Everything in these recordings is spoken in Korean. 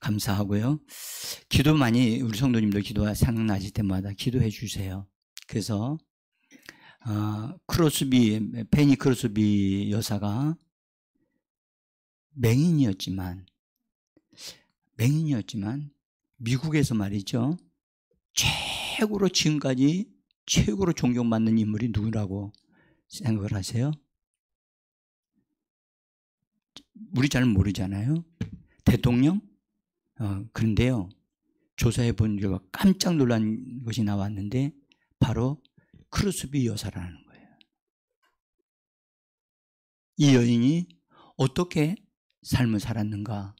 감사하고요. 기도 많이 우리 성도님들 기도 생각나실 때마다 기도해 주세요. 그래서 페니 크로스비 여사가 맹인이었지만 미국에서 말이죠. 최고로 지금까지 최고로 존경받는 인물이 누구라고 생각을 하세요? 우리 잘 모르잖아요. 대통령? 그런데요. 조사해 본 결과 깜짝 놀란 것이 나왔는데 바로 크로스비 여사라는 거예요. 이 여인이 어떻게 삶을 살았는가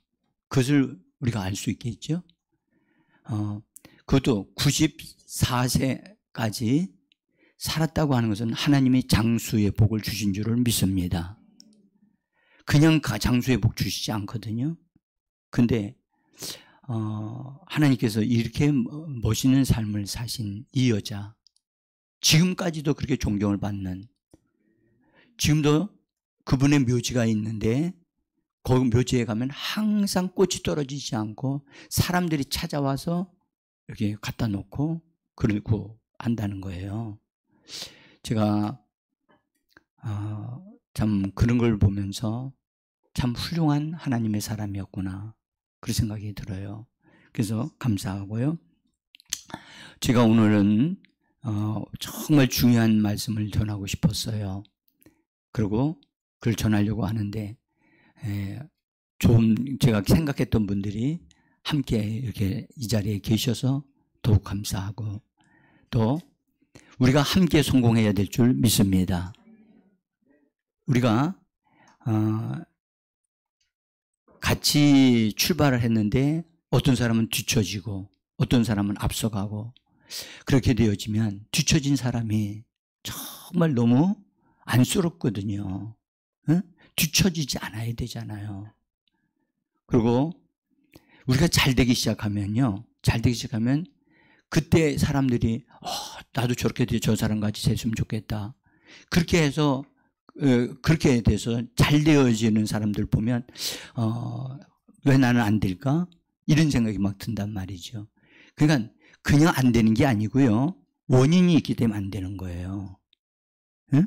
그것을 우리가 알 수 있겠죠. 그것도 94세까지 살았다고 하는 것은 하나님이 장수의 복을 주신 줄을 믿습니다. 그냥 장수의 복 주시지 않거든요. 근데 하나님께서 이렇게 멋있는 삶을 사신 이 여자, 지금까지도 그렇게 존경을 받는, 지금도 그분의 묘지가 있는데 거기 묘지에 가면 항상 꽃이 떨어지지 않고 사람들이 찾아와서 이렇게 갖다 놓고 그러고 한다는 거예요. 제가 참 그런 걸 보면서 참 훌륭한 하나님의 사람이었구나 그런 생각이 들어요. 그래서 감사하고요. 제가 오늘은 정말 중요한 말씀을 전하고 싶었어요. 그리고 그걸 전하려고 하는데 좀 제가 생각했던 분들이 함께 이렇게 이 자리에 계셔서 더욱 감사하고 또 우리가 함께 성공해야 될 줄 믿습니다. 우리가 같이 출발을 했는데 어떤 사람은 뒤처지고 어떤 사람은 앞서가고 그렇게 되어지면 뒤처진 사람이 정말 너무 안쓰럽거든요. 응? 뒤처지지 않아야 되잖아요. 그리고 우리가 잘 되기 시작하면 그때 사람들이 나도 저렇게 저 사람같이 됐으면 좋겠다. 그렇게 해서 그렇게 돼서 잘 되어지는 사람들 보면 왜 나는 안 될까? 이런 생각이 막 든단 말이죠. 그러니까 그냥 안 되는 게 아니고요. 원인이 있기 때문에 안 되는 거예요. 응?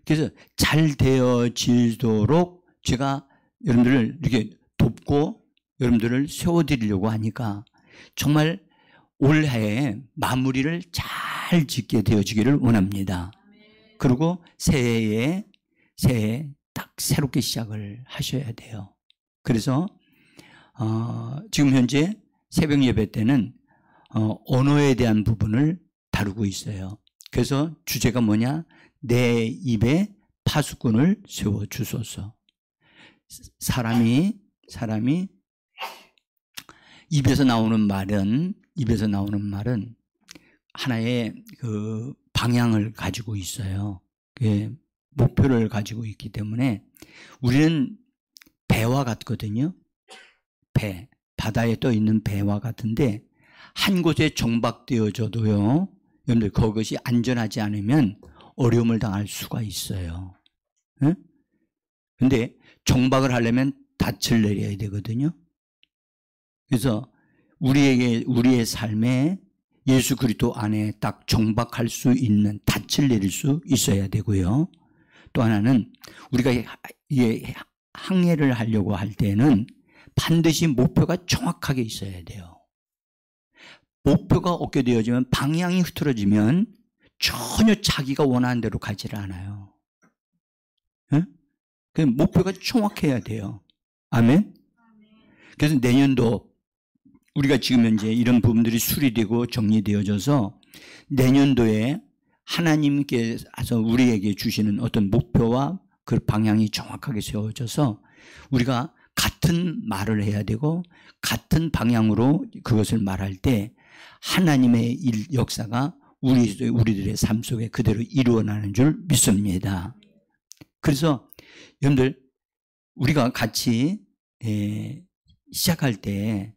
그래서 잘 되어지도록 제가 여러분들을 이렇게 돕고 여러분들을 세워드리려고 하니까 정말 올해에 마무리를 잘 짓게 되어지기를 원합니다. 그리고 새해에 딱 새롭게 시작을 하셔야 돼요. 그래서 지금 현재 새벽 예배 때는 언어에 대한 부분을 다루고 있어요. 그래서 주제가 뭐냐? 내 입에 파수꾼을 세워 주소서. 사람이 입에서 나오는 말은 하나의 그 방향을 가지고 있어요. 목표를 가지고 있기 때문에 우리는 배와 같거든요. 배, 바다에 떠 있는 배와 같은데 한 곳에 정박되어져도요. 여러분들 그것이 안전하지 않으면 어려움을 당할 수가 있어요. 그런데 정박을 하려면 닻을 내려야 되거든요. 그래서 우리의 삶에 예수 그리스도 안에 딱 정박할 수 있는 닻을 내릴 수 있어야 되고요. 또 하나는 우리가 항해를 하려고 할 때는 반드시 목표가 정확하게 있어야 돼요. 목표가 없게 되어지면 방향이 흐트러지면 전혀 자기가 원하는 대로 가지를 않아요. 목표가 정확해야 돼요. 아멘? 그래서 내년도 우리가 지금 현재 이런 부분들이 수리되고 정리되어져서 내년도에 하나님께서 우리에게 주시는 어떤 목표와 그 방향이 정확하게 세워져서 우리가 같은 말을 해야 되고 같은 방향으로 그것을 말할 때 하나님의 역사가 우리들의 삶 속에 그대로 이루어나는 줄 믿습니다. 그래서 여러분들 우리가 같이 시작할 때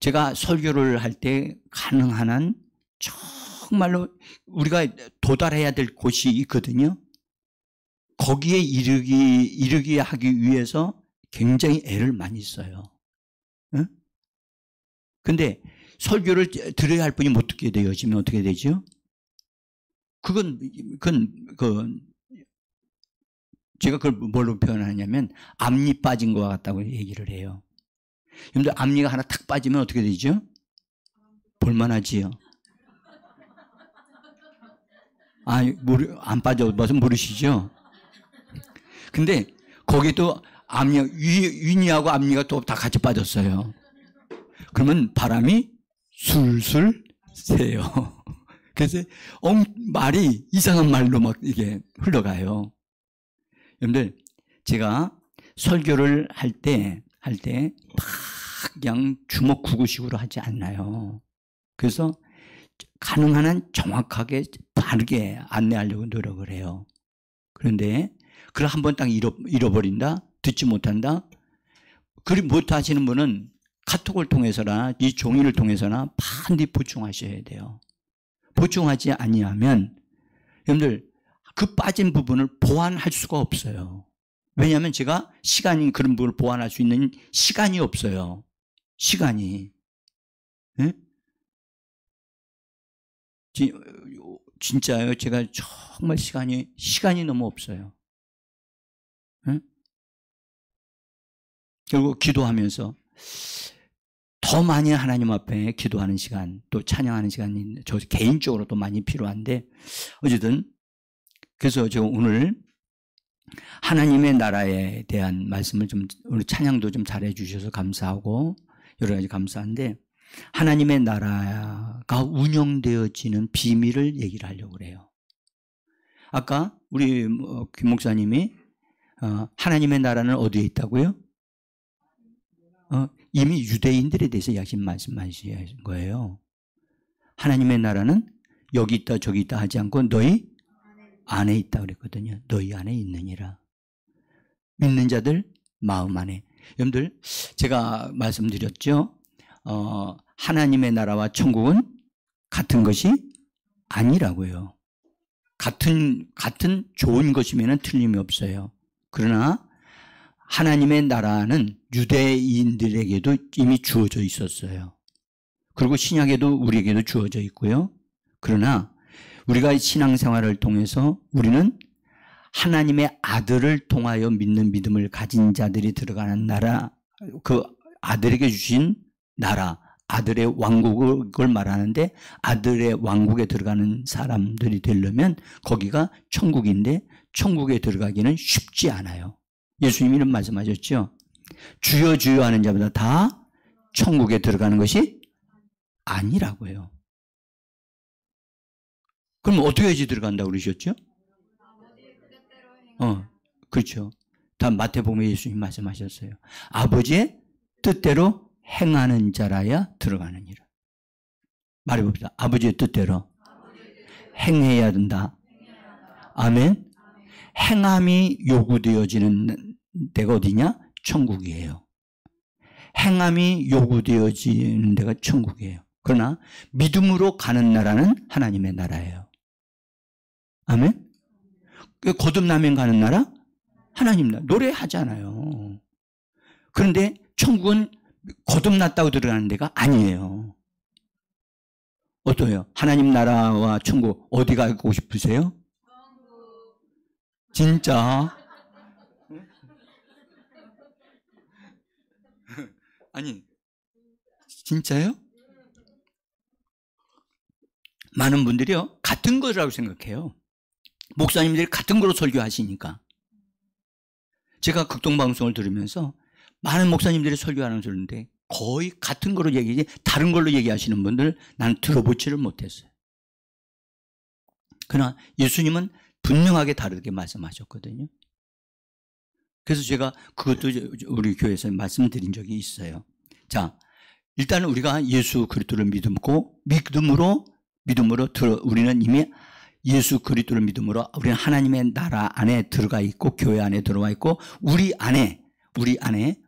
제가 설교를 할 때 가능한 한 정말로 우리가 도달해야 될 곳이 있거든요. 거기에 이르기 하기 위해서 굉장히 애를 많이 써요. 응? 근데 설교를 들어야 할 분이 못 듣게 되어지면 어떻게 되죠? 그건 제가 그걸 뭘로 표현하냐면 앞니 빠진 것 같다고 얘기를 해요. 여러분들 앞니가 하나 탁 빠지면 어떻게 되죠? 볼만하지요. 안 빠져봐서 모르시죠? 근데 거기도 앞니, 위니하고 앞니가 또 다 같이 빠졌어요. 그러면 바람이 술술 새요. 그래서 말이 이상한 말로 막 이게 흘러가요. 여러분들, 제가 설교를 할 때 막 그냥 주먹구구식으로 하지 않나요. 그래서 가능한 한 정확하게 바르게 안내하려고 노력을 해요. 그런데 그걸 한번 딱 잃어버린다? 듣지 못한다? 그리 못하시는 분은 카톡을 통해서나 이 종이를 통해서나 반드시 보충하셔야 돼요. 보충하지 아니하면 여러분들 그 빠진 부분을 보완할 수가 없어요. 왜냐하면 제가 그런 부분을 보완할 수 있는 시간이 없어요. 시간이. 네? 진짜요. 제가 정말 시간이 너무 없어요. 네? 결국 기도하면서 더 많이 하나님 앞에 기도하는 시간, 또 찬양하는 시간이 저 개인적으로 또 많이 필요한데, 어쨌든 그래서 제가 오늘 하나님의 나라에 대한 말씀을 오늘 찬양도 좀 잘해 주셔서 감사하고 여러 가지 감사한데, 하나님의 나라가 운영되어지는 비밀을 얘기를 하려고 그래요. 아까 우리 김 목사님이 하나님의 나라는 어디에 있다고요? 이미 유대인들에 대해서 말씀하신 거예요. 하나님의 나라는 여기 있다 저기 있다 하지 않고 너희 안에 있다 그랬거든요. 너희 안에 있느니라. 믿는 자들 마음 안에. 여러분들 제가 말씀드렸죠. 하나님의 나라와 천국은 같은 것이 아니라고요. 같은 좋은 것이면 틀림이 없어요. 그러나 하나님의 나라는 유대인들에게도 이미 주어져 있었어요. 그리고 신약에도 우리에게도 주어져 있고요. 그러나 우리가 신앙생활을 통해서 우리는 하나님의 아들을 통하여 믿는 믿음을 가진 자들이 들어가는 나라, 그 아들에게 주신 나라, 아들의 왕국을 말하는데, 아들의 왕국에 들어가는 사람들이 되려면 거기가 천국인데 천국에 들어가기는 쉽지 않아요. 예수님이 이런 말씀하셨죠. 주여 주여 하는 자보다 다 천국에 들어가는 것이 아니라고요. 그럼 어떻게 해야지 들어간다고 그러셨죠? 그렇죠. 다 마태복음에 예수님 말씀하셨어요. 아버지의 뜻대로 행하는 자라야 들어가느니라. 말해봅시다. 아버지의 뜻대로 행해야 된다. 아멘. 행함이 요구되어지는 데가 어디냐? 천국이에요. 행함이 요구되어지는 데가 천국이에요. 그러나 믿음으로 가는 나라는 하나님의 나라예요. 아멘. 거듭나면 가는 나라? 하나님 나라. 노래하잖아요. 그런데 천국은 거듭났다고 들어가는 데가 아니에요. 어떠해요? 하나님 나라와 천국 어디 가고 싶으세요? 진짜? 아니, 진짜요? 많은 분들이요, 같은 거라고 생각해요. 목사님들이 같은 거로 설교하시니까. 제가 극동방송을 들으면서 많은 목사님들이 설교하는 걸 들었는데 거의 같은 거로 얘기하지 다른 걸로 얘기하시는 분들 나는 들어보지를 못했어요. 그러나 예수님은 분명하게 다르게 말씀하셨거든요. 그래서 제가 그것도 우리 교회에서 말씀드린 적이 있어요. 자, 일단은 우리가 예수 그리스도를 믿음으로 우리는 이미 예수 그리스도를 믿음으로 우리는 하나님의 나라 안에 들어가 있고 교회 안에 들어와 있고 우리 안에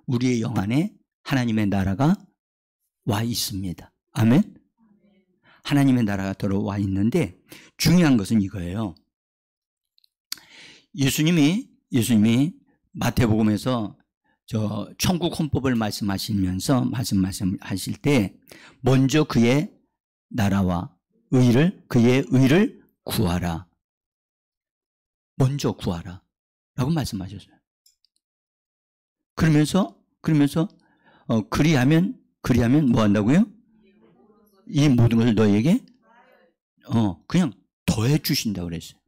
우리의 영 안에 하나님의 나라가 와 있습니다. 아멘. 하나님의 나라가 들어와 있는데 중요한 것은 이거예요. 예수님이 마태복음에서 천국 헌법을 말씀하실 때 먼저 그의 나라와 그의 의를 구하라. 먼저 구하라. 라고 말씀하셨어요. 그러면서 그리하면 뭐 한다고요? 이 모든 것을 너에게 그냥 더해 주신다고 그랬어요.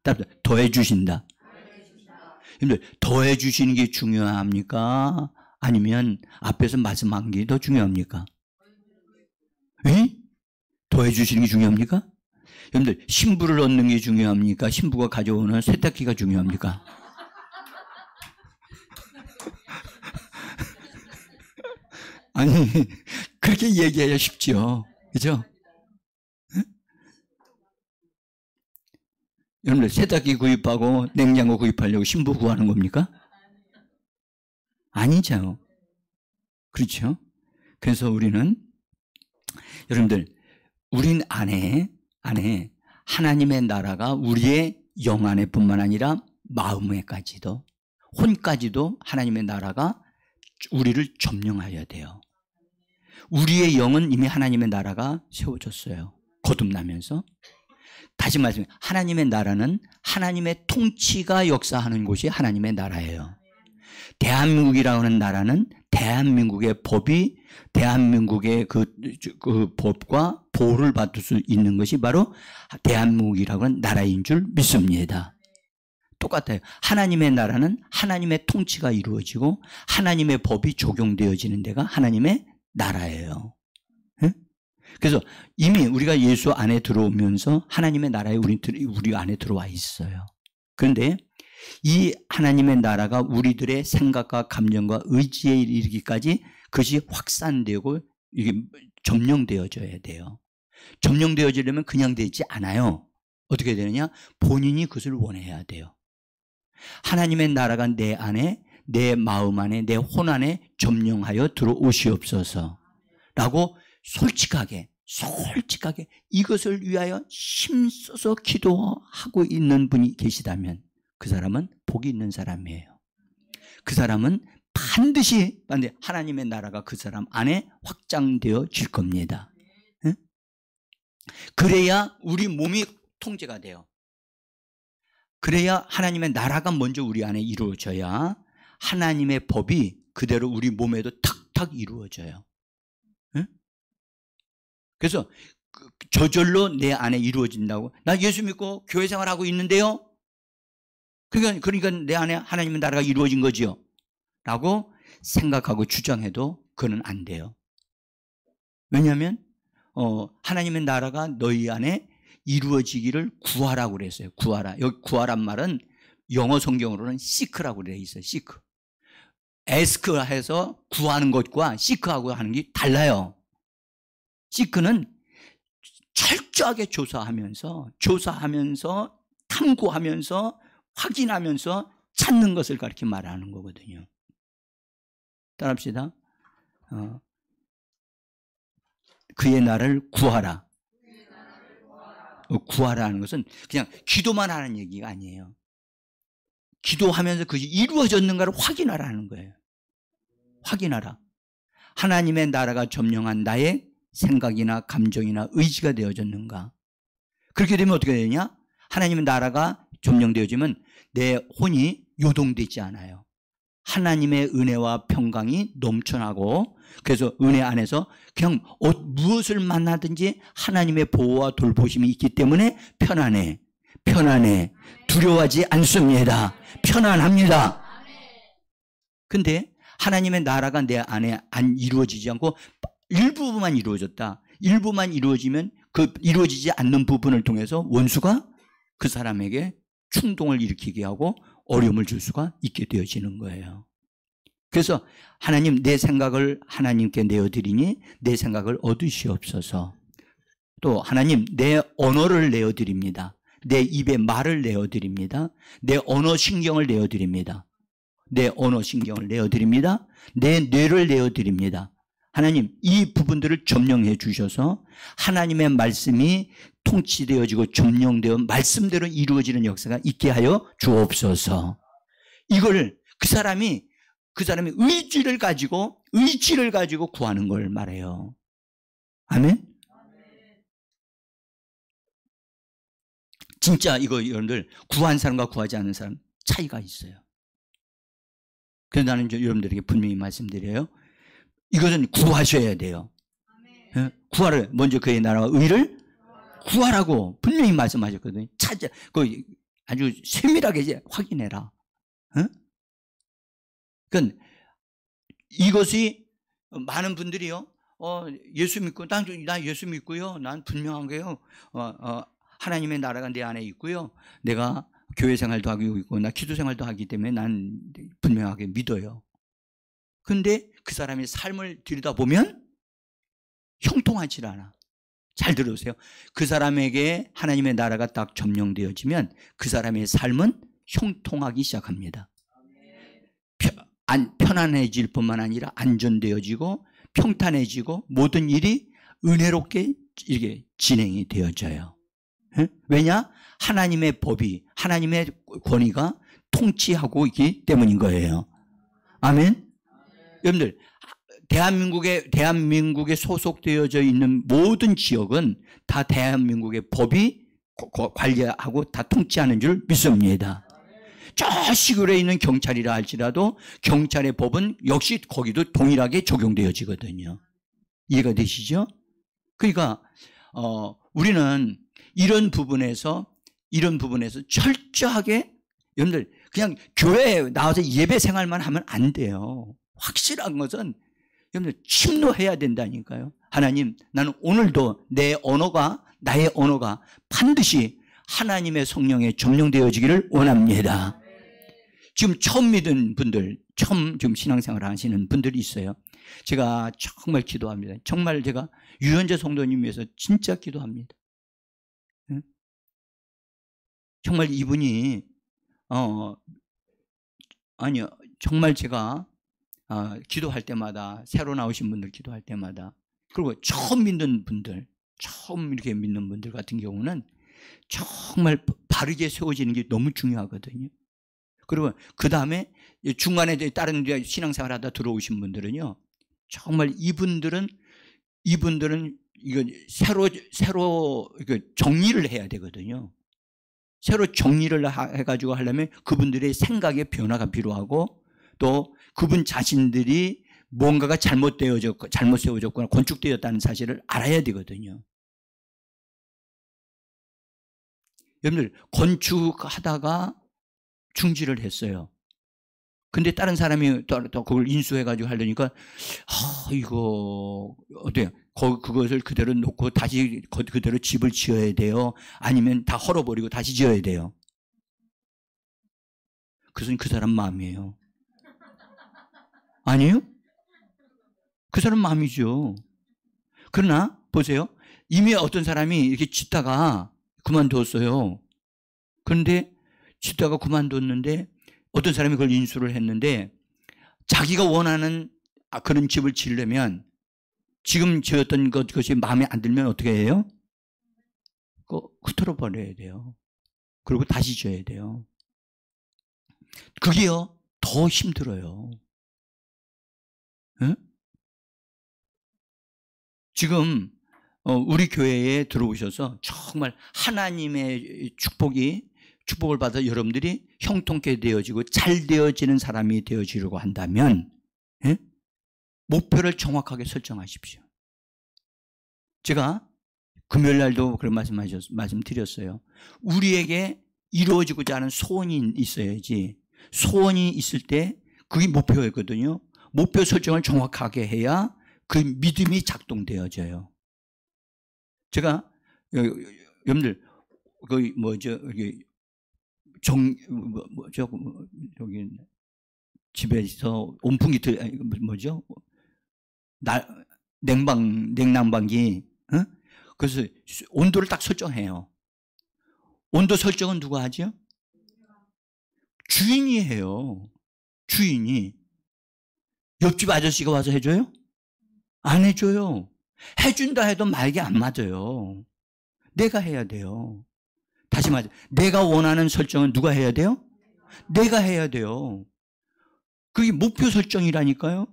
더해 주신다. 여러분들, 더해 주시는 게 중요합니까? 아니면 앞에서 말씀한 게 더 중요합니까? 에? 더해 주시는 게 중요합니까? 여러분들, 신부를 얻는 게 중요합니까? 신부가 가져오는 세탁기가 중요합니까? 아니, 그렇게 얘기해야 쉽죠. 그죠? 여러분들, 세탁기 구입하고 냉장고 구입하려고 신부 구하는 겁니까? 아니죠. 그렇죠? 그래서 우리는, 여러분들, 우린 안에 하나님의 나라가 우리의 영 안에 뿐만 아니라 마음에까지도, 혼까지도 하나님의 나라가 우리를 점령하여야 돼요. 우리의 영은 이미 하나님의 나라가 세워졌어요. 거듭나면서. 다시 말씀해, 하나님의 나라는 하나님의 통치가 역사하는 곳이 하나님의 나라예요. 대한민국이라고 하는 나라는 대한민국의 법이, 대한민국의 그 법과 보호를 받을 수 있는 것이 바로 대한민국이라고 하는 나라인 줄 믿습니다. 똑같아요. 하나님의 나라는 하나님의 통치가 이루어지고 하나님의 법이 적용되어지는 데가 하나님의 나라예요. 네? 그래서 이미 우리가 예수 안에 들어오면서 하나님의 나라에 우리 안에 들어와 있어요. 그런데 이 하나님의 나라가 우리들의 생각과 감정과 의지에 이르기까지 그것이 확산되고 이게 점령되어져야 돼요. 점령되어지려면 그냥 되지 않아요. 어떻게 되느냐? 본인이 그것을 원해야 돼요. 하나님의 나라가 내 안에, 내 마음 안에, 내 혼 안에 점령하여 들어오시옵소서 라고 솔직하게 이것을 위하여 힘써서 기도하고 있는 분이 계시다면 그 사람은 복이 있는 사람이에요. 그 사람은 반드시 하나님의 나라가 그 사람 안에 확장되어질 겁니다. 응? 그래야 우리 몸이 통제가 돼요. 그래야 하나님의 나라가 먼저 우리 안에 이루어져야 하나님의 법이 그대로 우리 몸에도 탁탁 이루어져요. 응? 그래서 저절로 내 안에 이루어진다고. 나 예수 믿고 교회 생활하고 있는데요. 그러니까 내 안에 하나님의 나라가 이루어진 거지요. 라고 생각하고 주장해도 그건 안 돼요. 왜냐하면 하나님의 나라가 너희 안에 이루어지기를 구하라고 그랬어요. 구하라. 여기 구하란 말은 영어 성경으로는 seek라고 되어 있어요. seek. ask 해서 구하는 것과 seek하고 하는 게 달라요. seek는 철저하게 조사하면서 탐구하면서 확인하면서 찾는 것을 가르쳐 말하는 거거든요. 따라합시다. 그의 나라를 구하라. 구하라는 것은 그냥 기도만 하는 얘기가 아니에요. 기도하면서 그것이 이루어졌는가를 확인하라는 거예요. 확인하라. 하나님의 나라가 점령한 나의 생각이나 감정이나 의지가 되어졌는가. 그렇게 되면 어떻게 되냐? 하나님의 나라가 점령되어지면 내 혼이 요동되지 않아요. 하나님의 은혜와 평강이 넘쳐나고, 그래서 은혜 안에서 그냥 무엇을 만나든지 하나님의 보호와 돌보심이 있기 때문에 편안해. 두려워하지 않습니다. 편안합니다. 근데 하나님의 나라가 내 안에 안 이루어지지 않고 일부만 이루어졌다. 일부만 이루어지면 그 이루어지지 않는 부분을 통해서 원수가 그 사람에게 충동을 일으키게 하고 어려움을 줄 수가 있게 되어지는 거예요. 그래서 하나님, 내 생각을 하나님께 내어드리니 내 생각을 얻으시옵소서. 또 하나님, 내 언어를 내어드립니다. 내 입에 말을 내어드립니다. 내 언어 신경을 내어드립니다. 내 언어 신경을 내어드립니다. 내 뇌를 내어드립니다. 하나님, 이 부분들을 점령해 주셔서 하나님의 말씀이 통치되어지고 점령되어 말씀대로 이루어지는 역사가 있게 하여 주옵소서. 이걸 그 사람이 그 사람이 의지를 가지고 구하는 걸 말해요. 아멘? 진짜 이거 여러분들 구한 사람과 구하지 않는 사람 차이가 있어요. 그래서 나는 여러분들에게 분명히 말씀드려요. 이것은 구하셔야 돼요. 예? 구하를 먼저 그의 나라와 의를 구하라고 분명히 말씀하셨거든요. 찾아, 아주 세밀하게 이제 확인해라. 예? 그러니까 이것이 많은 분들이요. 예수 믿고 나 예수 믿고요. 난 분명한 게요. 하나님의 나라가 내 안에 있고요. 내가 교회 생활도 하고 있고 나 기도 생활도 하기 때문에 난 분명하게 믿어요. 근데 그 사람의 삶을 들여다보면 형통하지 않아. 잘 들으세요. 그 사람에게 하나님의 나라가 딱 점령되어지면 그 사람의 삶은 형통하기 시작합니다. 편안해질 뿐만 아니라 안전되어지고 평탄해지고 모든 일이 은혜롭게 이렇게 진행이 되어져요. 왜냐? 하나님의 법이, 하나님의 권위가 통치하고 있기 때문인 거예요. 아멘? 여러분들, 대한민국에 소속되어져 있는 모든 지역은 다 대한민국의 법이 관리하고 다 통치하는 줄 믿습니다. 저 시골에 있는 경찰이라 할지라도 경찰의 법은 역시 거기도 동일하게 적용되어지거든요. 이해가 되시죠? 그러니까 우리는 이런 부분에서 철저하게 여러분들 그냥 교회에 나와서 예배 생활만 하면 안 돼요. 확실한 것은 여러분들 침노해야 된다니까요. 하나님, 나는 오늘도 나의 언어가 반드시 하나님의 성령에 점령되어지기를 원합니다. 지금 처음 믿은 분들, 처음 지금 신앙생활 하시는 분들이 있어요. 제가 정말 기도합니다. 정말 제가 유현재 성도님 위해서 진짜 기도합니다. 정말 이분이 아니요, 정말 제가 기도할 때마다, 새로 나오신 분들 기도할 때마다, 그리고 처음 믿는 분들, 처음 이렇게 믿는 분들 같은 경우는 정말 바르게 세워지는 게 너무 중요하거든요. 그리고 그 다음에 중간에 다른 신앙생활 하다 들어오신 분들은요, 정말 이분들은 이거 새로 이거 정리를 해야 되거든요. 새로 정리를 해가지고 하려면 그분들의 생각의 변화가 필요하고 또 그분 자신들이 뭔가가 잘못 세워졌거나 건축되었다는 사실을 알아야 되거든요. 여러분들 건축하다가 중지를 했어요. 근데 다른 사람이 또 그걸 인수해가지고 하려니까 이거 어때요? 그것을 그대로 놓고 다시 그대로 집을 지어야 돼요? 아니면 다 헐어버리고 다시 지어야 돼요? 그것은 그 사람 마음이에요. 아니에요? 그 사람 마음이죠. 그러나 보세요. 이미 어떤 사람이 이렇게 짓다가 그만뒀어요. 그런데 짓다가 그만뒀는데 어떤 사람이 그걸 인수를 했는데 자기가 원하는 그런 집을 지으려면 지금 지었던 것이 마음에 안 들면 어떻게 해요? 흩어져 버려야 돼요. 그리고 다시 지어야 돼요. 그게요 더 힘들어요. 응? 지금 우리 교회에 들어오셔서 정말 하나님의 축복을 받아 여러분들이 형통케 되어지고 잘 되어지는 사람이 되어지려고 한다면 목표를 설정하십시오. 제가 금요일 날도 그런 말씀드렸어요. 우리에게 이루어지고자 하는 소원이 있어야지. 소원이 있을 때 그게 목표였거든요. 목표 설정을 정확하게 해야 그 믿음이 작동되어져요. 제가 여러분들 여기 집에서 온풍기 냉난방기, 그래서 온도를 딱 설정해요. 온도 설정은 누가 하죠? 주인이 해요. 주인이. 옆집 아저씨가 와서 해줘요? 안 해줘요. 해준다 해도 말이 안 맞아요. 내가 해야 돼요. 다시 말해, 내가 원하는 설정은 누가 해야 돼요? 내가 해야 돼요. 그게 목표 설정이라니까요.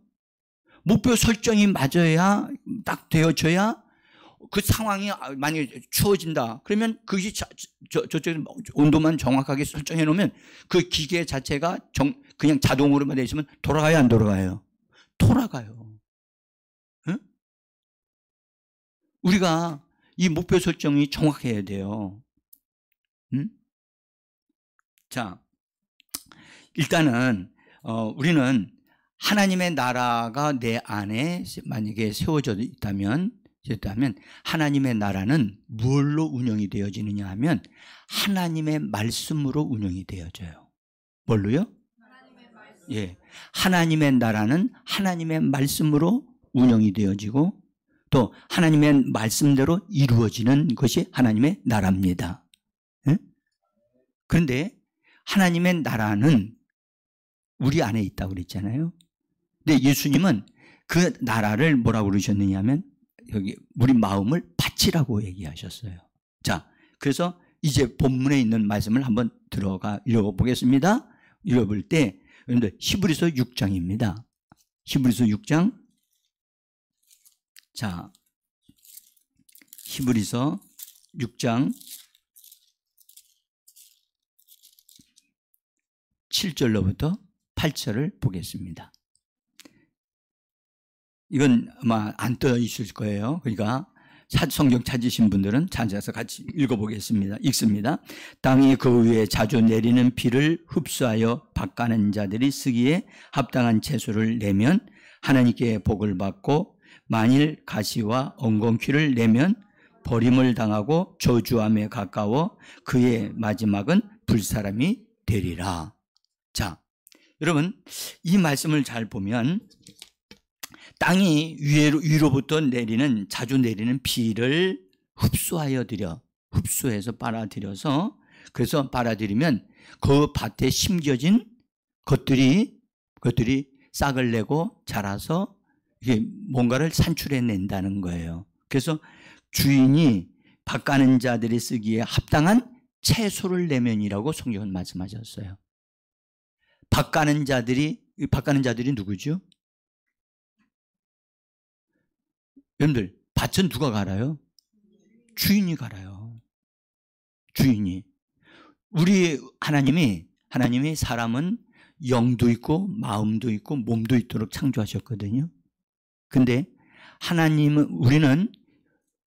목표 설정이 맞아야 딱 되어져야 그 상황이 만약에 추워진다. 그러면 그게 저쪽 온도만 정확하게 설정해 놓으면 그 기계 자체가 그냥 자동으로만 돼 있으면 돌아가요, 안 돌아가요? 돌아가요. 응? 우리가 이 목표 설정이 정확해야 돼요. 응? 자, 일단은 우리는 하나님의 나라가 내 안에 만약에 세워져 있다면 하나님의 나라는 뭘로 운영이 되어지느냐 하면 하나님의 말씀으로 운영이 되어져요. 뭘로요? 하나님의 말씀. 예, 하나님의 나라는 하나님의 말씀으로 운영이 되어지고 또 하나님의 말씀대로 이루어지는 것이 하나님의 나라입니다. 예? 그런데 하나님의 나라는 우리 안에 있다고 그랬잖아요. 근데 예수님은 그 나라를 뭐라고 그러셨느냐 하면 여기 우리 마음을 바치라고 얘기하셨어요. 자, 그래서 이제 본문에 있는 말씀을 한번 들어가 읽어보겠습니다. 읽어볼 때 여러분들 히브리서 6장입니다. 히브리서 6장. 자, 히브리서 6장 7절로부터 8절을 보겠습니다. 이건 아마 안 떠 있을 거예요. 그러니까 성경 찾으신 분들은 찾아서 같이 읽어보겠습니다. 읽습니다. 땅이 그 위에 자주 내리는 비를 흡수하여 밭가는 자들이 쓰기에 합당한 채소를 내면 하나님께 복을 받고 만일 가시와 엉겅퀴를 내면 버림을 당하고 저주함에 가까워 그의 마지막은 불사람이 되리라. 자, 여러분 이 말씀을 잘 보면 땅이 위로부터 자주 내리는 비를 흡수해서 빨아들여서 그래서 빨아들이면 그 밭에 심겨진 것들이 싹을 내고 자라서 이게 뭔가를 산출해낸다는 거예요. 그래서 주인이 밭 가는 자들이 쓰기에 합당한 채소를 내면이라고 성경은 말씀하셨어요. 밭 가는 자들이 누구죠? 여러분들, 밭은 누가 갈아요? 주인이 갈아요. 주인이. 우리 하나님이 사람은 영도 있고 마음도 있고 몸도 있도록 창조하셨거든요. 근데 우리는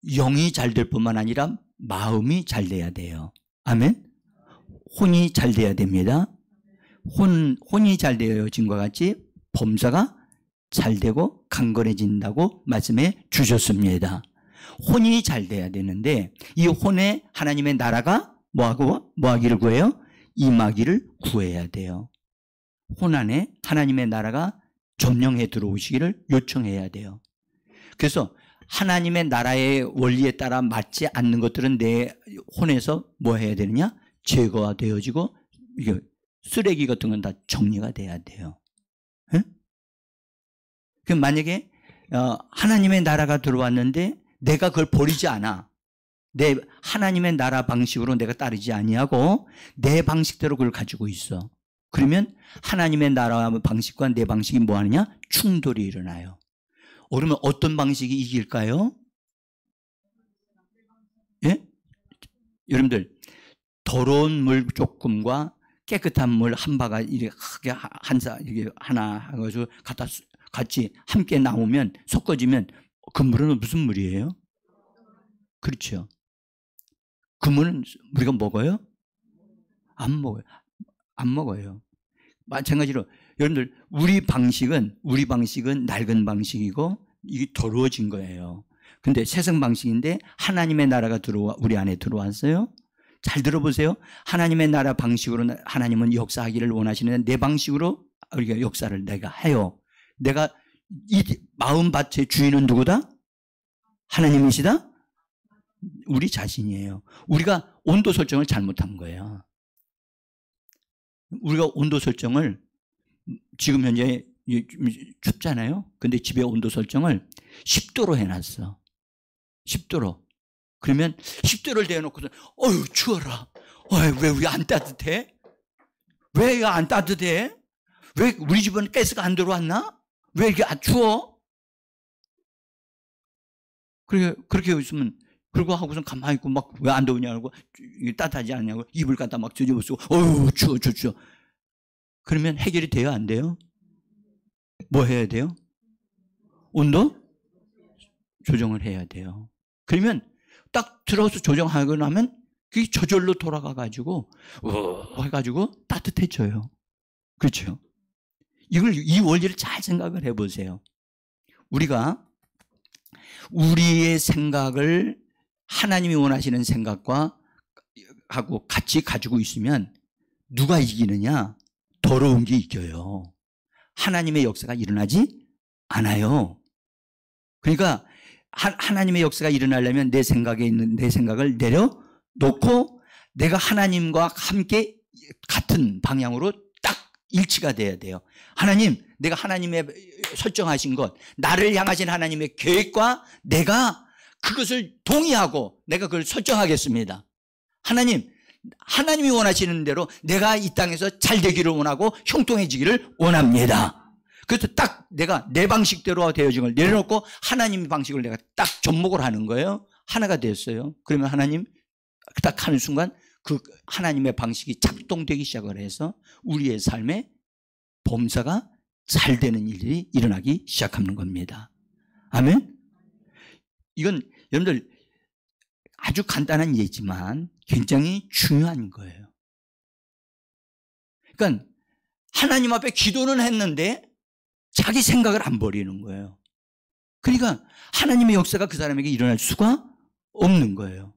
영이 잘 될 뿐만 아니라 마음이 잘 돼야 돼요. 아멘? 혼이 잘 돼야 됩니다. 혼이 잘 되어진 것 같이 범사가 잘 되고 강건해진다고 말씀해 주셨습니다. 혼이 잘 돼야 되는데 이 혼에 하나님의 나라가 뭐하기를 구해요? 임하기를 구해야 돼요. 혼 안에 하나님의 나라가 점령해 들어오시기를 요청해야 돼요. 그래서 하나님의 나라의 원리에 따라 맞지 않는 것들은 내 혼에서 뭐 해야 되느냐? 제거가 되어지고 이게 쓰레기 같은 건 다 정리가 돼야 돼요. 네? 그럼 만약에 하나님의 나라가 들어왔는데 내가 그걸 버리지 않아. 내 하나님의 나라 방식으로 내가 따르지 아니하고 내 방식대로 그걸 가지고 있어. 그러면 하나님의 나라 방식과 내 방식이 뭐 하느냐? 충돌이 일어나요. 그러면 어떤 방식이 이길까요? 예? 여러분들, 더러운 물 조금과 깨끗한 물 한 바가 이렇게 크게 이게 하나 해가지고 같이 함께 나오면 섞어지면 그 물은 무슨 물이에요? 그렇죠. 그 물은 우리가 먹어요? 안 먹어요. 안 먹어요. 마찬가지로 여러분들 우리 방식은 낡은 방식이고 이게 더러워진 거예요. 근데 세상 방식인데 하나님의 나라가 우리 안에 들어왔어요. 잘 들어보세요. 하나님의 나라 방식으로 하나님은 역사하기를 원하시는데 내 방식으로 우리가 역사를 내가 해요. 내가 이 마음밭의 주인은 누구다? 하나님이시다? 우리 자신이에요. 우리가 온도 설정을 잘못한 거예요. 우리가 온도 설정을 지금 현재 춥잖아요. 근데 집에 온도 설정을 10도로 해놨어. 10도로. 그러면 10도를 대놓고서 어휴 추워라. 왜 안 따뜻해? 왜 안 따뜻해? 왜 우리 집은 가스가 안 들어왔나? 왜 이렇게 추워? 그렇게 있으면, 그러고 하고선 가만히 있고 막 왜 안 더우냐고, 따뜻하지 않냐고, 이불 갖다 막 뒤집어 쓰고, 어휴, 추워. 그러면 해결이 돼요, 안 돼요? 뭐 해야 돼요? 온도 조정을 해야 돼요. 그러면 딱 들어서 조정하고 나면 그게 저절로 돌아가가지고, 해가지고 따뜻해져요. 그렇죠? 이 원리를 잘 생각을 해보세요. 우리가 우리의 생각을 하나님이 원하시는 생각과 하고 같이 가지고 있으면 누가 이기느냐? 더러운 게 이겨요. 하나님의 역사가 일어나지 않아요. 그러니까 하나님의 역사가 일어나려면 내 생각에 있는 내 생각을 내려놓고 내가 하나님과 함께 같은 방향으로 딱 일치가 돼야 돼요. 하나님, 내가 하나님의 설정하신 것, 나를 향하신 하나님의 계획과 내가 그것을 동의하고 내가 그걸 설정하겠습니다. 하나님이 원하시는 대로 내가 이 땅에서 잘 되기를 원하고 형통해지기를 원합니다. 그래서 딱 내가 내 방식대로 되어진 걸 내려놓고 하나님의 방식을 내가 딱 접목을 하는 거예요. 하나가 됐어요. 그러면 하나님 딱 하는 순간 그 하나님의 방식이 작동되기 시작을 해서 우리의 삶에 범사가 잘 되는 일들이 일어나기 시작하는 겁니다. 아멘? 이건 여러분들 아주 간단한 예지만 굉장히 중요한 거예요. 그러니까 하나님 앞에 기도는 했는데 자기 생각을 안 버리는 거예요. 그러니까 하나님의 역사가 그 사람에게 일어날 수가 없는 거예요.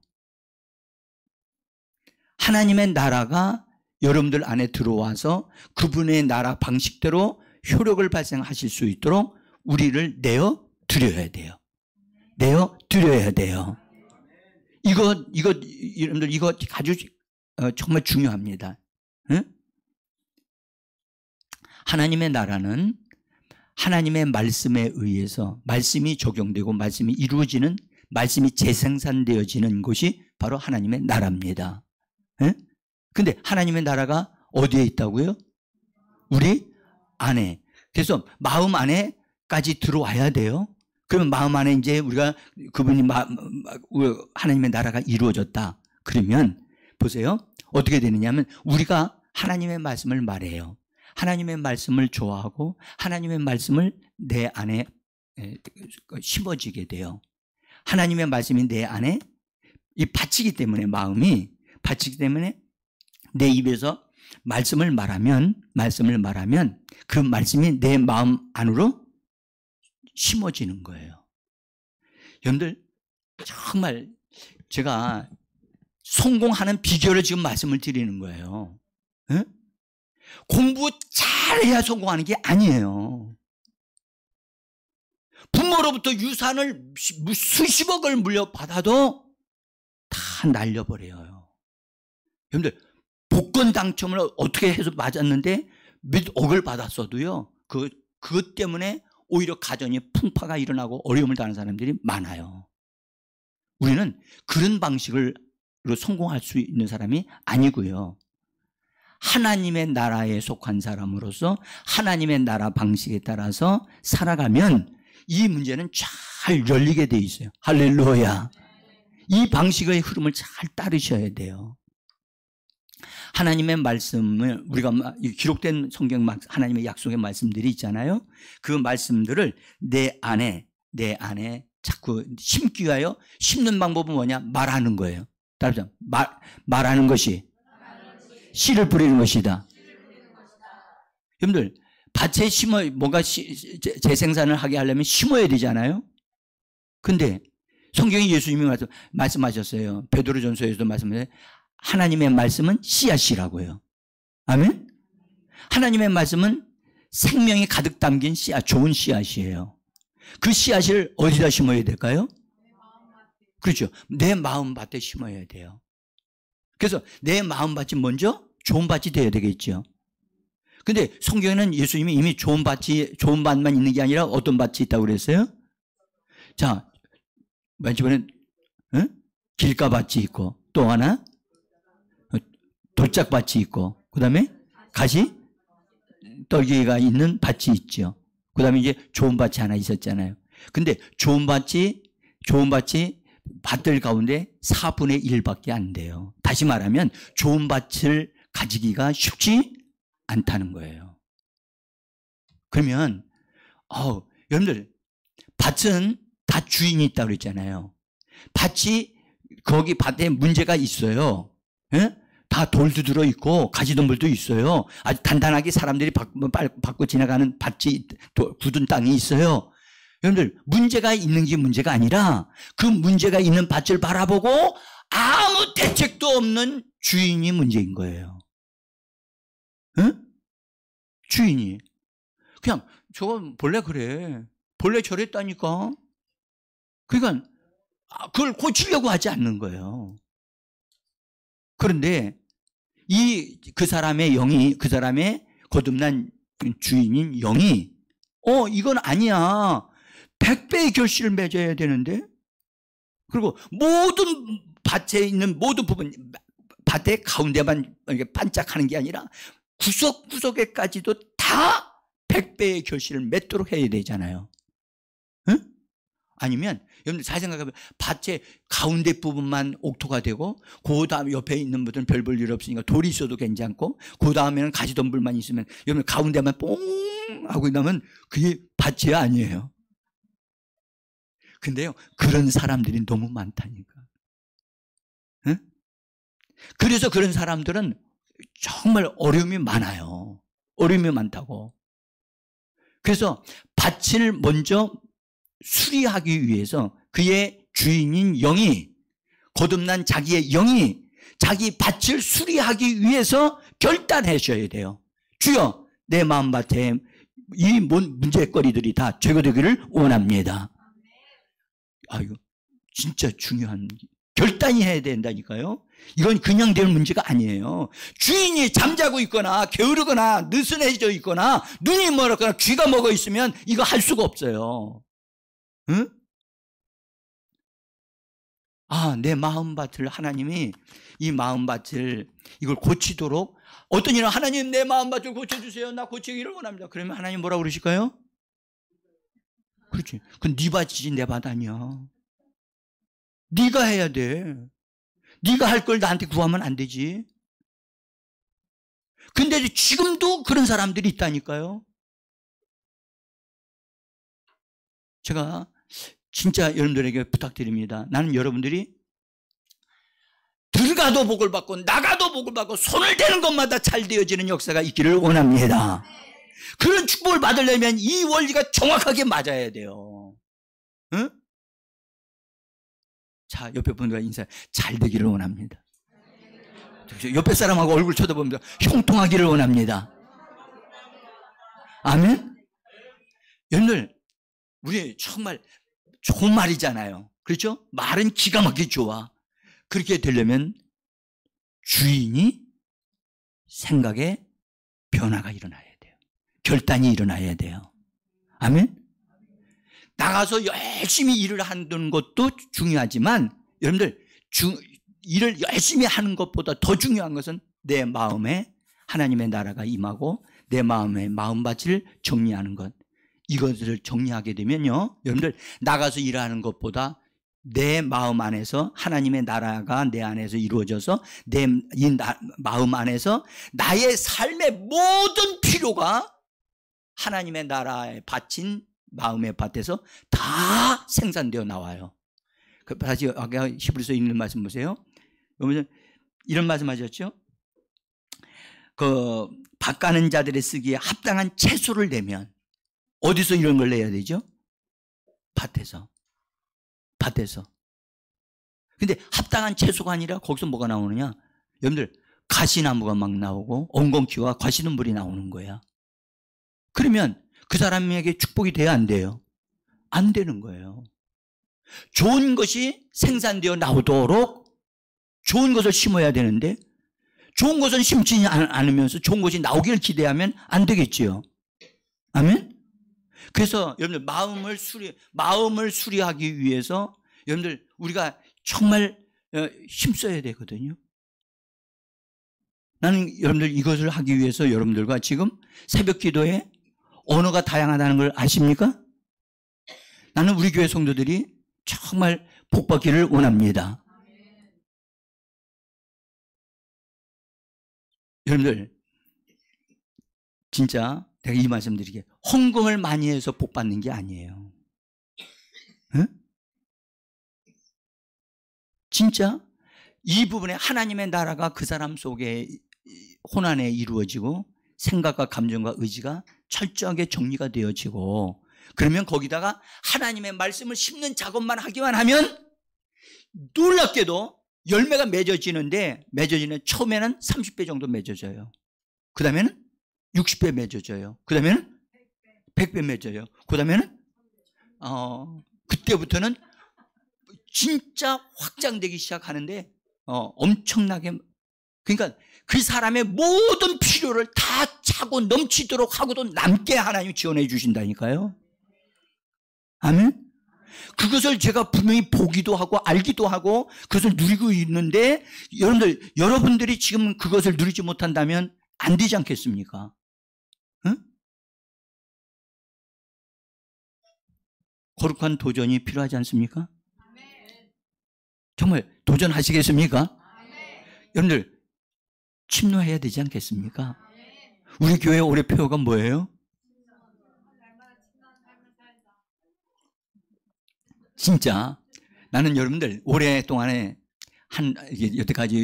하나님의 나라가 여러분들 안에 들어와서 그분의 나라 방식대로 효력을 발생하실 수 있도록 우리를 내어드려야 돼요. 내어드려야 돼요. 여러분들 이거 아주 정말 중요합니다. 응? 하나님의 나라는 하나님의 말씀에 의해서 말씀이 적용되고 말씀이 이루어지는, 말씀이 재생산되어지는 곳이 바로 하나님의 나라입니다. 근데 하나님의 나라가 어디에 있다고요? 우리 안에. 그래서 마음 안에까지 들어와야 돼요. 그러면 마음 안에 이제 우리가 그분이 하나님의 나라가 이루어졌다. 그러면 보세요. 어떻게 되느냐면 우리가 하나님의 말씀을 말해요. 하나님의 말씀을 좋아하고 하나님의 말씀을 내 안에 심어지게 돼요. 하나님의 말씀이 내 안에 바치기 때문에, 마음이 바치기 때문에 내 입에서 말씀을 말하면 그 말씀이 내 마음 안으로 심어지는 거예요. 여러분들 정말 제가 성공하는 비결을 지금 말씀을 드리는 거예요. 에? 공부 잘해야 성공하는 게 아니에요. 부모로부터 유산을 수십억을 물려받아도 다 날려버려요. 여러분들 복권 당첨을 어떻게 해서 맞았는데 몇 억을 받았어도요, 그것 때문에 오히려 가정에 풍파가 일어나고 어려움을 당하는 사람들이 많아요. 우리는 그런 방식으로 성공할 수 있는 사람이 아니고요. 하나님의 나라에 속한 사람으로서 하나님의 나라 방식에 따라서 살아가면 이 문제는 잘 열리게 돼 있어요. 할렐루야. 이 방식의 흐름을 잘 따르셔야 돼요. 하나님의 말씀을 우리가 기록된 성경 하나님의 약속의 말씀들이 있잖아요. 그 말씀들을 내 안에 자꾸 심기 위하여 심는 방법은 뭐냐? 말하는 거예요. 따라서 말하는 것이 씨를 뿌리는 것이다. 여러분들 밭에 뭔가 재생산을 하게 하려면 심어야 되잖아요. 근데 성경에 예수님이 말씀하셨어요. 베드로전서에서도 말씀하셨어요. 하나님의 말씀은 씨앗이라고요. 아멘? 하나님의 말씀은 생명이 가득 담긴 씨앗, 좋은 씨앗이에요. 그 씨앗을 어디다 심어야 될까요? 그렇죠. 내 마음밭에 심어야 돼요. 그래서 내 마음밭이 먼저 좋은 밭이 되어야 되겠죠. 근데 성경에는 예수님이 이미 좋은 밭만 있는 게 아니라 어떤 밭이 있다고 그랬어요? 자, 맨 처음에는 길가밭이 있고, 또 하나 돌짝밭이 있고, 그 다음에 떨기가 있는 밭이 있죠. 그 다음에 이제 좋은 밭이 하나 있었잖아요. 근데 좋은 밭이 밭들 가운데 4분의 1밖에 안 돼요. 다시 말하면 좋은 밭을 가지기가 쉽지 않다는 거예요. 그러면 여러분들 밭은 다 주인이 있다고 그랬잖아요. 거기 밭에 문제가 있어요. 예? 다 돌도 들어있고 가지동물도 있어요. 아주 단단하게 사람들이 밟고 지나가는 밭이 굳은 땅이 있어요. 여러분들 문제가 있는 게 문제가 아니라 그 문제가 있는 밭을 바라보고 아무 대책도 없는 주인이 문제인 거예요. 응? 주인이 그냥 저거 본래 그래, 본래 저랬다니까. 그러니까 그걸 고치려고 하지 않는 거예요. 그런데 그 사람의 영이, 그 사람의 거듭난 주인인 영이 이건 아니야, 100배의 결실을 맺어야 되는데, 그리고 모든 밭에 있는 모든 부분, 밭의 가운데만 반짝하는 게 아니라 구석구석에까지도 다 100배의 결실을 맺도록 해야 되잖아요. 응? 아니면 여러분들 잘 생각해보면 밭의 가운데 부분만 옥토가 되고 그 다음 옆에 있는 분들은 별 볼 일 없으니까 돌이 있어도 괜찮고 그 다음에는 가지동물만 있으면 여러분 가운데만 뽕 하고 나면 그게 밭이 아니에요. 근데요, 그런 사람들이 너무 많다니까. 응? 그래서 그런 사람들은 정말 어려움이 많아요. 어려움이 많다고. 그래서 밭을 먼저 수리하기 위해서 그의 주인인 영이, 거듭난 자기의 영이 자기 밭을 수리하기 위해서 결단하셔야 돼요. 주여, 내 마음밭에 이 문제거리들이 다 제거되기를 원합니다. 이거 진짜 중요한 결단이 해야 된다니까요. 이건 그냥 될 문제가 아니에요. 주인이 잠자고 있거나 게으르거나 느슨해져 있거나 눈이 멀었거나 귀가 먹어 있으면 이거 할 수가 없어요. 응? 내 마음밭을 하나님이 이 마음밭을 이걸 고치도록, 어떤 일은 하나님 내 마음밭을 고쳐주세요, 나 고치기를 원합니다. 그러면 하나님 뭐라고 그러실까요? 그렇지. 그건 네 밭이지 내 밭 아니야. 네가 해야 돼. 네가 할 걸 나한테 구하면 안 되지. 근데 지금도 그런 사람들이 있다니까요. 제가 진짜 여러분들에게 부탁드립니다. 나는 여러분들이 들어가도 복을 받고 나가도 복을 받고 손을 대는 것마다 잘 되어지는 역사가 있기를 원합니다. 그런 축복을 받으려면 이 원리가 정확하게 맞아야 돼요. 응? 자, 옆에 분들과 인사, 잘 되기를 원합니다. 옆에 사람하고 얼굴 쳐다보면서 형통하기를 원합니다. 아멘? 여러분들, 우리 정말 좋은 말이잖아요. 그렇죠? 말은 기가 막히게 좋아. 그렇게 되려면 주인이 생각에 변화가 일어나야 돼요. 결단이 일어나야 돼요. 아멘? 나가서 열심히 일을 하는 것도 중요하지만 여러분들 일을 열심히 하는 것보다 더 중요한 것은 내 마음에 하나님의 나라가 임하고 내 마음의 마음밭을 정리하는 것. 이것을 정리하게 되면요, 여러분들 나가서 일하는 것보다 내 마음 안에서 하나님의 나라가 내 안에서 이루어져서 내 마음 안에서 나의 삶의 모든 필요가 하나님의 나라에 바친 마음의 밭에서 다 생산되어 나와요. 다시 아까 히브리서 있는 말씀 보세요. 여러분 이런 말씀 하셨죠? 밭 가는 자들의 쓰기에 합당한 채소를 내면 어디서 이런 걸 내야 되죠? 밭에서. 근데 합당한 채소가 아니라 거기서 뭐가 나오느냐? 여러분들 가시나무가 막 나오고 엉겅퀴와 과시눈물이 나오는 거야. 그러면 그 사람에게 축복이 돼야 안 돼요? 안 되는 거예요. 좋은 것이 생산되어 나오도록 좋은 것을 심어야 되는데 좋은 것은 심지 않으면서 좋은 것이 나오기를 기대하면 안 되겠지요. 아멘? 그래서 여러분들 마음을 수리하기 위해서 여러분들 우리가 정말 힘써야 되거든요. 나는 여러분들 이것을 하기 위해서 여러분들과 지금 새벽 기도에 언어가 다양하다는 걸 아십니까? 나는 우리 교회 성도들이 정말 복받기를 원합니다. 여러분들 진짜 내가 이 말씀 드리게, 헌금을 많이 해서 복 받는 게 아니에요. 응? 진짜 이 부분에 하나님의 나라가 그 사람 속에 혼안에 이루어지고 생각과 감정과 의지가 철저하게 정리가 되어지고, 그러면 거기다가 하나님의 말씀을 심는 작업만 하기만 하면 놀랍게도 열매가 맺어지는데, 맺어지는 처음에는 30배 정도 맺어져요. 그 다음에는 60배 맺어져요. 그 다음에는 100배 맺어요. 그 다음에는 그때부터는 진짜 확장되기 시작하는데 엄청나게, 그러니까 그 사람의 모든 필요를 다 차고 넘치도록 하고도 남게 하나님이 지원해 주신다니까요. 아멘. 그것을 제가 분명히 보기도 하고 알기도 하고 그것을 누리고 있는데, 여러분들이 지금 그것을 누리지 못한다면 안 되지 않겠습니까? 응? 거룩한 도전이 필요하지 않습니까? 정말 도전하시겠습니까? 여러분들 침노해야 되지 않겠습니까? 우리 교회 올해 표어가 뭐예요? 진짜 나는 여러분들 오랫동안에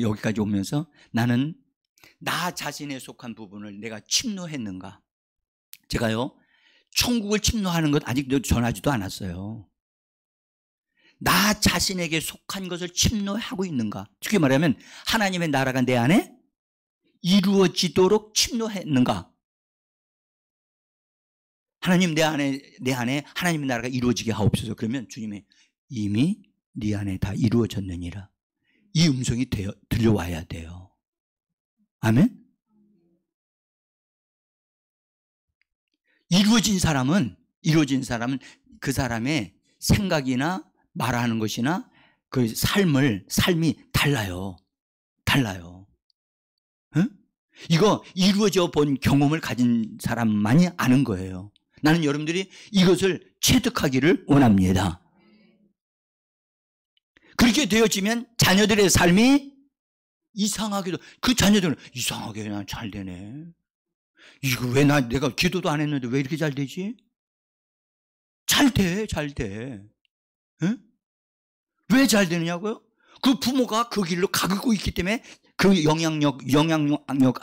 여기까지 오면서 나는 나 자신에 속한 부분을 내가 침노했는가? 제가요, 천국을 침노하는 것 아직도 전하지도 않았어요. 나 자신에게 속한 것을 침노하고 있는가? 쉽게 말하면 하나님의 나라가 내 안에 이루어지도록 침노했는가? 하나님 내 안에 하나님의 나라가 이루어지게 하옵소서. 그러면 주님이 이미 네 안에 다 이루어졌느니라, 이 음성이 들려와야 돼요. 아멘? 이루어진 사람은 그 사람의 생각이나 말하는 것이나 그 삶이 달라요. 응? 이거 이루어져 본 경험을 가진 사람만이 아는 거예요. 나는 여러분들이 이것을 체득하기를 원합니다. 그렇게 되어지면 자녀들의 삶이 이상하게도, 그 자녀들은 이상하게 난 잘 되네. 이거 왜 내가 기도도 안 했는데 왜 이렇게 잘 되지? 잘 돼. 응? 왜 잘 되느냐고요? 그 부모가 그 길로 가고 있기 때문에, 그 영향력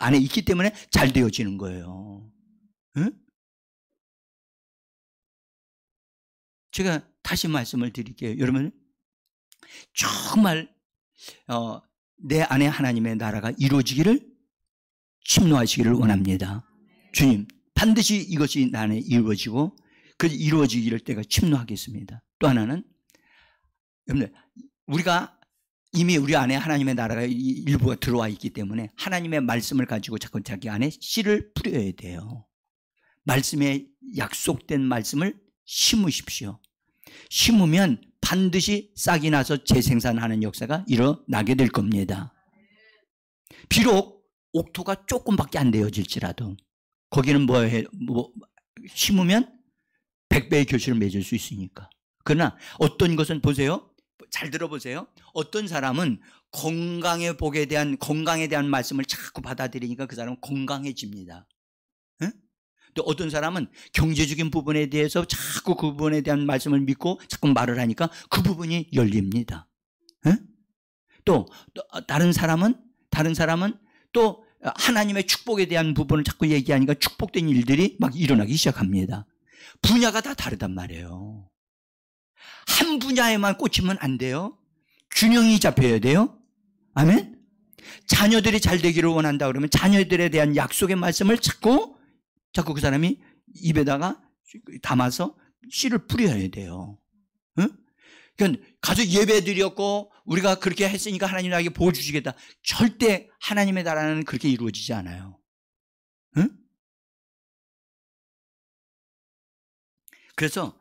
안에 있기 때문에 잘 되어지는 거예요. 응? 제가 다시 말씀을 드릴게요. 여러분, 정말 내 안에 하나님의 나라가 이루어지기를 침노하시기를 원합니다. 주님, 반드시 이것이 내 안에 이루어지고 그 이루어지기를 내가 침노하겠습니다. 또 하나는, 여러분들, 우리가 이미 우리 안에 하나님의 나라가 일부가 들어와 있기 때문에 하나님의 말씀을 가지고 자꾸 자기 안에 씨를 뿌려야 돼요. 말씀에 약속된 말씀을 심으십시오. 심으면 반드시 싹이 나서 재생산하는 역사가 일어나게 될 겁니다. 비록 옥토가 조금밖에 안 되어질지라도 거기는 심으면 100배의 결실을 맺을 수 있으니까. 그러나 어떤 것은 보세요. 잘 들어보세요. 어떤 사람은 건강에 대한 말씀을 자꾸 받아들이니까 그 사람은 건강해집니다. 응? 또 어떤 사람은 경제적인 부분에 대해서 자꾸 그 부분에 대한 말씀을 믿고 자꾸 말을 하니까 그 부분이 열립니다. 응? 또 다른 사람은 또 하나님의 축복에 대한 부분을 자꾸 얘기하니까 축복된 일들이 막 일어나기 시작합니다. 분야가 다 다르단 말이에요. 한 분야에만 꽂히면 안 돼요. 균형이 잡혀야 돼요. 아멘? 자녀들이 잘 되기를 원한다 그러면 자녀들에 대한 약속의 말씀을 자꾸 그 사람이 입에다가 담아서 씨를 뿌려야 돼요. 응? 그러니까 가서 예배 드렸고 우리가 그렇게 했으니까 하나님 나에게 보호 주시겠다. 절대 하나님의 나라는 그렇게 이루어지지 않아요. 응? 그래서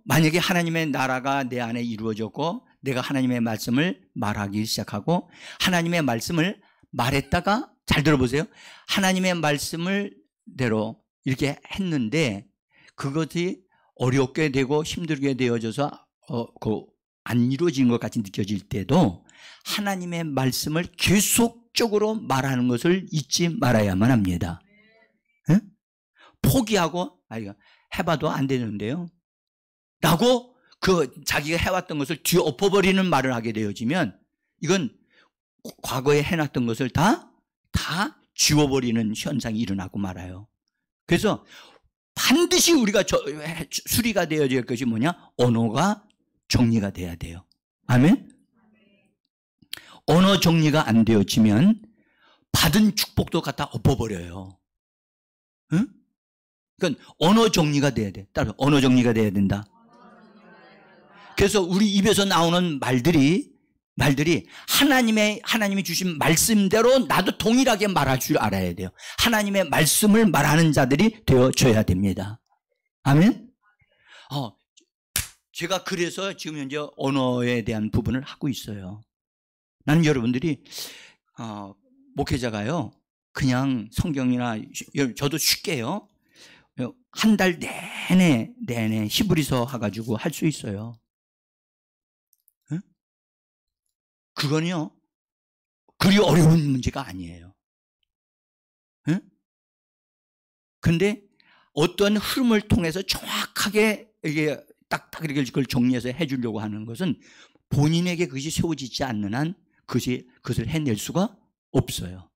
만약에 하나님의 나라가 내 안에 이루어졌고 내가 하나님의 말씀을 말하기 시작하고 하나님의 말씀을 말했다가 잘 들어보세요. 하나님의 말씀을 대로 이렇게 했는데 그것이 어렵게 되고 힘들게 되어져서 안 이루어진 것 같이 느껴질 때도 하나님의 말씀을 계속적으로 말하는 것을 잊지 말아야만 합니다. 응? 포기하고 해봐도 안 되는데요 라고 자기가 해왔던 것을 뒤엎어버리는 말을 하게 되어지면 이건 과거에 해놨던 것을 다 지워버리는 현상이 일어나고 말아요. 그래서 반드시 우리가 수리가 되어야 될 것이 뭐냐? 언어가 정리가 돼야 돼요. 아멘? 언어 정리가 안 되어지면 받은 축복도 갖다 엎어버려요. 응? 그러니까 언어 정리가 돼야 돼. 따로 언어 정리가 돼야 된다. 그래서 우리 입에서 나오는 말들이 하나님이 주신 말씀대로 나도 동일하게 말할 줄 알아야 돼요. 하나님의 말씀을 말하는 자들이 되어줘야 됩니다. 아멘? 제가 그래서 지금 현재 언어에 대한 부분을 하고 있어요. 나는 여러분들이 목회자가요 그냥 성경이나 저도 쉽게요 한 달 내내 히브리서 해가지고 할 수 있어요. 응? 그건요 그리 어려운 문제가 아니에요. 응? 근데 어떤 흐름을 통해서 정확하게 이게 딱딱 이렇게 그걸 정리해서 해주려고 하는 것은 본인에게 그것이 세워지지 않는 한 그것을 해낼 수가 없어요.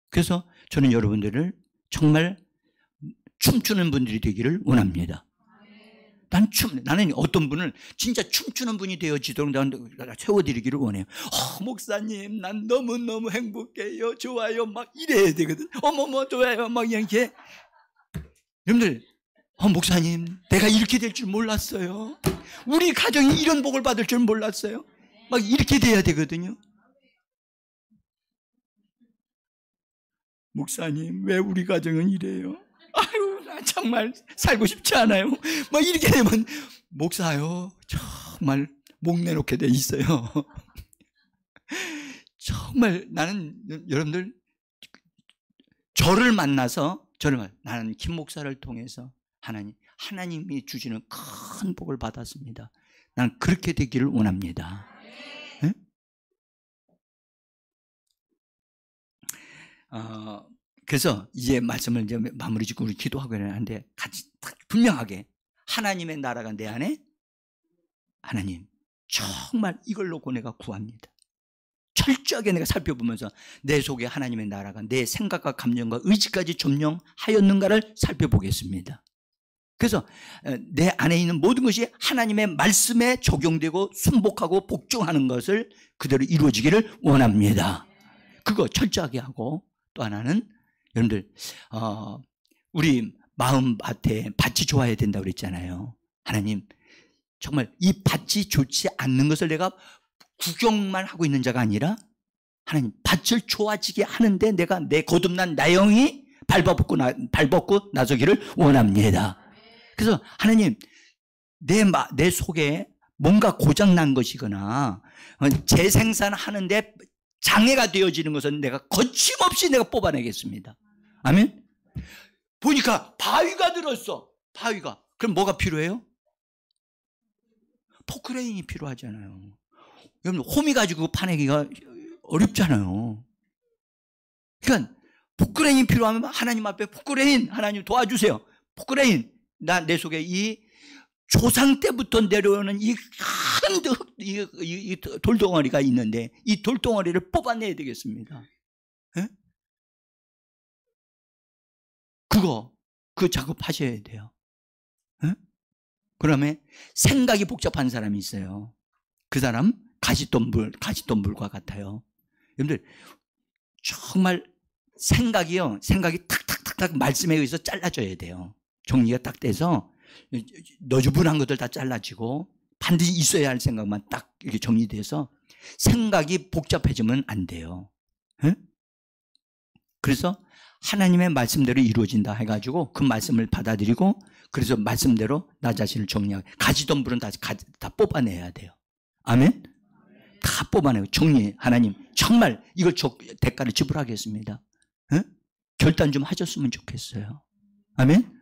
그래서 저는 여러분들을 정말 춤추는 분들이 되기를 원합니다. 나는 어떤 분을 진짜 춤추는 분이 되어지도록 세워드리기를 원해요. 목사님, 난 너무너무 행복해요. 좋아요. 막 이래야 되거든. 어머머, 좋아요. 막 이렇게. 여러분들, 목사님, 내가 이렇게 될 줄 몰랐어요. 우리 가정이 이런 복을 받을 줄 몰랐어요. 막 이렇게 돼야 되거든요. 목사님, 왜 우리 가정은 이래요? 아유, 나 정말 살고 싶지 않아요. 막 이렇게 되면 목사요, 정말 목 내놓게 돼 있어요. 정말 나는 여러분들 나는 김 목사를 통해서 하나님이 주시는 큰 복을 받았습니다. 난 그렇게 되기를 원합니다. 네? 그래서 이제 말씀을 이제 마무리 짓고 우리 기도하고 하는데 같이 분명하게 하나님의 나라가 내 안에 하나님 정말 이걸 놓고 내가 구합니다. 철저하게 내가 살펴보면서 내 속에 하나님의 나라가 내 생각과 감정과 의지까지 점령하였는가를 살펴보겠습니다. 그래서 내 안에 있는 모든 것이 하나님의 말씀에 적용되고 순복하고 복종하는 것을 그대로 이루어지기를 원합니다. 그거 철저하게 하고 또 하나는 여러분들 우리 마음밭에 밭이 좋아야 된다고 그랬잖아요. 하나님 정말 이 밭이 좋지 않는 것을 내가 구경만 하고 있는 자가 아니라 하나님 밭을 좋아지게 하는데 내가 내 거듭난 나 영이 발벗고 나서기를 원합니다. 그래서 하나님 내 속에 뭔가 고장난 것이거나 재생산하는데 장애가 되어지는 것은 내가 거침없이 내가 뽑아내겠습니다. 아멘? 보니까 바위가 들었어. 바위가. 그럼 뭐가 필요해요? 포크레인이 필요하잖아요. 여러분 호미 가지고 파내기가 어렵잖아요. 그러니까 포크레인이 필요하면 하나님 앞에 포크레인 하나님 도와주세요. 포크레인 내 속에 이 조상 때부터 내려오는 이 큰 돌덩어리가 있는데 이 돌덩어리를 뽑아내야 되겠습니다. 에? 그 작업하셔야 돼요. 에? 그러면 생각이 복잡한 사람이 있어요. 그 사람 가시덤불과 같아요. 여러분들 정말 생각이 탁탁탁탁 말씀에 의해서 잘라져야 돼요. 정리가 딱 돼서 너주분한 것들 다 잘라지고 반드시 있어야 할 생각만 딱 이렇게 정리돼서 생각이 복잡해지면 안 돼요. 응? 그래서 하나님의 말씀대로 이루어진다 해가지고 그 말씀을 받아들이고 그래서 말씀대로 나 자신을 정리하고 가시덤불은 다 뽑아내야 돼요. 아멘? 다 다 뽑아내고 정리해. 하나님 정말 이걸 대가를 지불하겠습니다. 어? 결단 좀 하셨으면 좋겠어요. 아멘.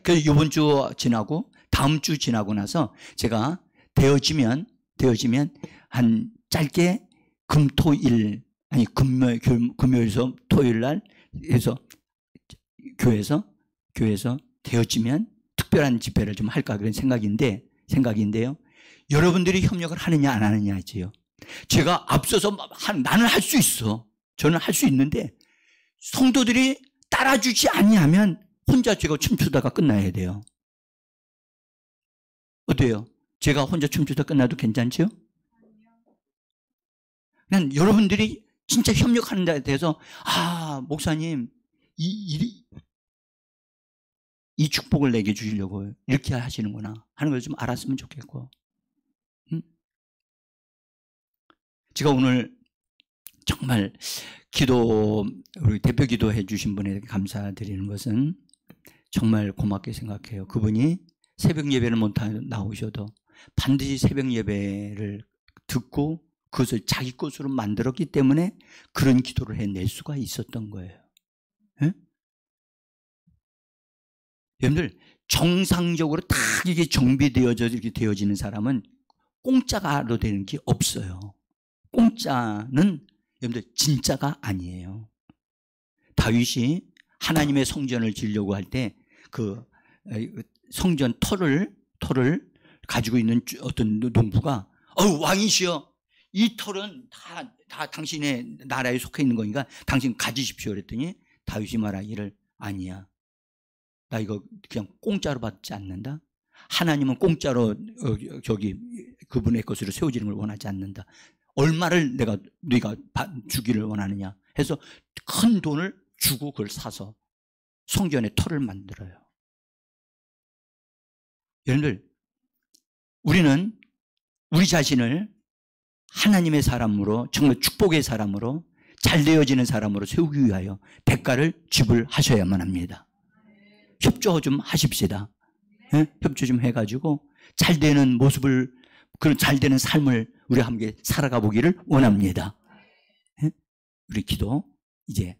그래서 이번 주 지나고 다음 주 지나고 나서 제가 되어지면 한 짧게 금토일 아니 금요일에서 토요일 날 해서 교회에서 되어지면 특별한 집회를 좀 할까 그런 생각인데요. 여러분들이 협력을 하느냐 안 하느냐지요. 제가 앞서서 나는 할 수 있어. 저는 할 수 있는데 성도들이 따라주지 아니하면 혼자 제가 춤추다가 끝나야 돼요. 어때요? 제가 혼자 춤추다 끝나도 괜찮죠? 난 여러분들이 진짜 협력하는 데 대해서 목사님 이 축복을 내게 주시려고 이렇게 하시는구나 하는 걸 좀 알았으면 좋겠고. 제가 오늘 정말 우리 대표 기도해 주신 분에게 감사드리는 것은 정말 고맙게 생각해요. 그분이 새벽 예배를 못 나오셔도 반드시 새벽 예배를 듣고 그것을 자기 것으로 만들었기 때문에 그런 기도를 해낼 수가 있었던 거예요. 네? 여러분들 정상적으로 다 이게 정비되어져 이렇게 되어지는 사람은 공짜로 되는 게 없어요. 공짜는 여러분들 진짜가 아니에요. 다윗이 하나님의 성전을 지으려고 할 때 그 성전 터를 가지고 있는 어떤 농부가 왕이시여 이 털은 다 당신의 나라에 속해 있는 거니까 당신 가지십시오 그랬더니 다윗이 말하기를 아니야. 나 이거 그냥 공짜로 받지 않는다. 하나님은 공짜로 그분의 것으로 세워지는 걸 원하지 않는다. 얼마를 네가 주기를 원하느냐 해서 큰 돈을 주고 그걸 사서 성전의 터를 만들어요. 여러분들 우리는 우리 자신을 하나님의 사람으로 정말 축복의 사람으로 잘 되어지는 사람으로 세우기 위하여 대가를 지불하셔야만 합니다. 협조 좀 하십시다. 네? 협조 좀 해가지고 잘 되는 모습을 그런 잘 되는 삶을 우리 함께 살아가 보기를 원합니다. 네? 우리 기도 이제